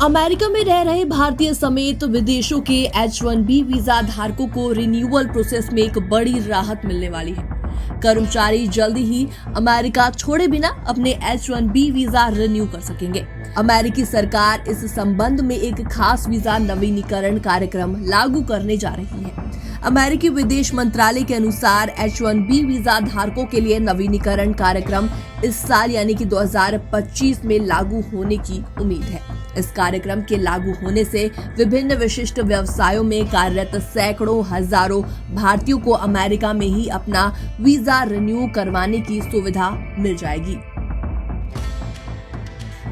America में रह रहे भारतीय समेत विदेशों के H-1B वीजा धारकों को रिन्यूअल प्रोसेस में एक बड़ी राहत मिलने वाली है। कर्मचारी जल्दी ही अमेरिका छोड़े बिना अपने H-1B वीजा रिन्यू कर सकेंगे। अमेरिकी सरकार इस संबंध में एक खास वीजा नवीनीकरण कार्यक्रम लागू करने जा रही है। अमेरिकी विदेश मंत्रालय के अनुसार H-1B वीजा धारकों के लिए नवीनीकरण कार्यक्रम इस साल यानी कि 2025 में लागू होने की उम्मीद है। इस कार्यक्रम के लागू होने से विभिन्न विशिष्ट व्यवसायों में कार्यरत सैकड़ों हजारों भारतीयों को अमेरिका में ही अपना वीजा रिन्यू करवाने की सुविधा मिल जाएगी।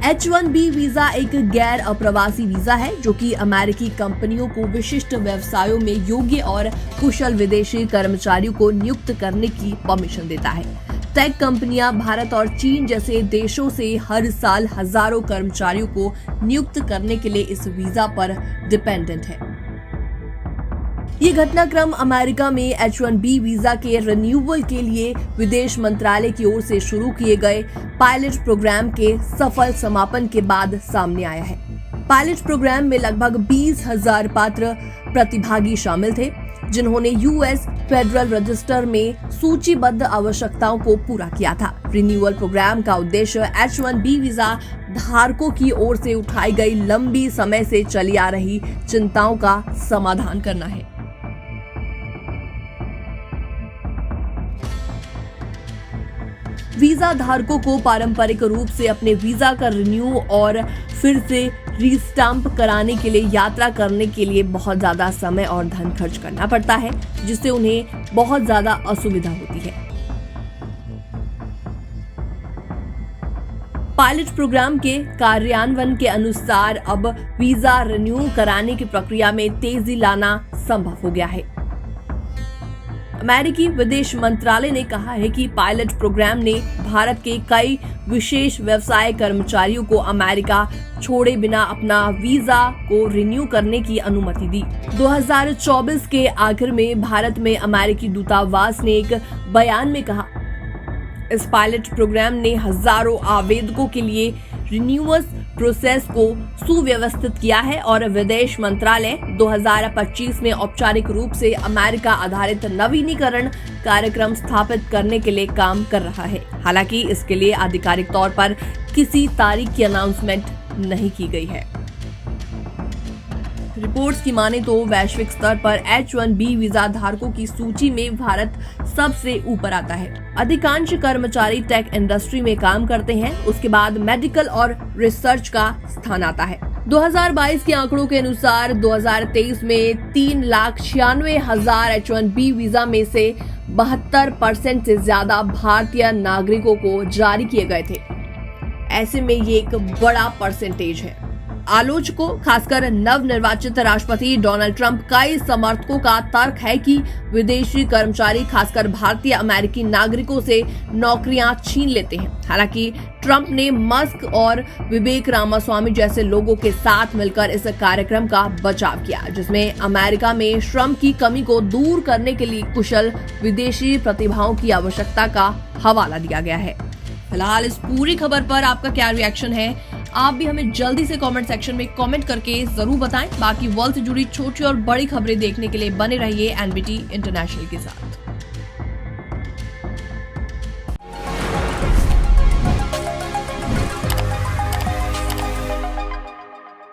H-1B वीजा एक गैर अप्रवासी वीजा है जो कि अमेरिकी कंपनियों को विशिष्ट व्यवसायों में योग्य और कुशल विदेशी कर्मचारियों को नियुक्त करने की परमिशन देता है। टेक कंपनियां भारत और चीन जैसे देशों से हर साल हजारों कर्मचारियों को नियुक्त करने के लिए इस वीजा पर डिपेंडेंट है। ये घटनाक्रम अमेरिका में H-1B वीजा के रिन्यूअल के लिए विदेश मंत्रालय की ओर से शुरू किए गए पायलट प्रोग्राम के सफल समापन के बाद सामने आया है। पायलट प्रोग्राम में लगभग 20,000 पात्र प्रतिभागी शामिल थे, जिन्होंने यूएस फेडरल रजिस्टर में सूचीबद्ध आवश्यकताओं को पूरा किया था। रिन्यूअल प्रोग्राम का उद्देश्य H-1B वीजा धारकों की ओर से उठाई गई लंबी समय से चली आ रही चिंताओं का समाधान करना है। वीजा धारकों को पारंपरिक रूप से अपने वीजा का रिन्यू और फिर से रीस्टाम्प कराने के लिए यात्रा करने के लिए बहुत ज्यादा समय और धन खर्च करना पड़ता है, जिससे उन्हें बहुत ज्यादा असुविधा होती है। पायलट प्रोग्राम के कार्यान्वयन के अनुसार अब वीजा रिन्यू कराने की प्रक्रिया में तेजी लाना संभव हो गया है। अमेरिकी विदेश मंत्रालय ने कहा है कि पायलट प्रोग्राम ने भारत के कई विशेष व्यवसाय कर्मचारियों को अमेरिका छोड़े बिना अपना वीजा को रिन्यू करने की अनुमति दी। 2024 के आखिर में भारत में अमेरिकी दूतावास ने एक बयान में कहा, इस पायलट प्रोग्राम ने हजारों आवेदकों के लिए रिन्यूअल प्रोसेस को सुव्यवस्थित किया है और विदेश मंत्रालय 2025 में औपचारिक रूप से अमेरिका आधारित नवीनीकरण कार्यक्रम स्थापित करने के लिए काम कर रहा है। हालांकि इसके लिए आधिकारिक तौर पर किसी तारीख की अनाउंसमेंट नहीं की गई है। रिपोर्ट्स की माने तो वैश्विक स्तर पर H-1B वीजा धारकों की सूची में भारत सबसे ऊपर आता है। अधिकांश कर्मचारी टेक इंडस्ट्री में काम करते हैं, उसके बाद मेडिकल और रिसर्च का स्थान आता है। 2022 के आंकड़ों के अनुसार 2023 में 3,96,000 H-1B वीजा में से 72% से ज्यादा भारतीय नागरिकों को जारी किए गए थे। ऐसे में ये एक बड़ा परसेंटेज है। आलोचकों, खासकर नवनिर्वाचित राष्ट्रपति डोनाल्ड ट्रंप कई समर्थकों का तर्क है कि विदेशी कर्मचारी खासकर भारतीय अमेरिकी नागरिकों से नौकरियां छीन लेते हैं। हालांकि ट्रंप ने मस्क और विवेक रामास्वामी जैसे लोगों के साथ मिलकर इस कार्यक्रम का बचाव किया, जिसमें अमेरिका में श्रम की कमी को दूर करने के लिए कुशल विदेशी प्रतिभाओं की आवश्यकता का हवाला दिया गया है। फिलहाल इस पूरी खबर पर आपका क्या रिएक्शन है? आप भी हमें जल्दी से कमेंट सेक्शन में कमेंट करके जरूर बताएं। बाकी वर्ल्ड से जुड़ी छोटी और बड़ी खबरें देखने के लिए बने रहिए NBT इंटरनेशनल के साथ।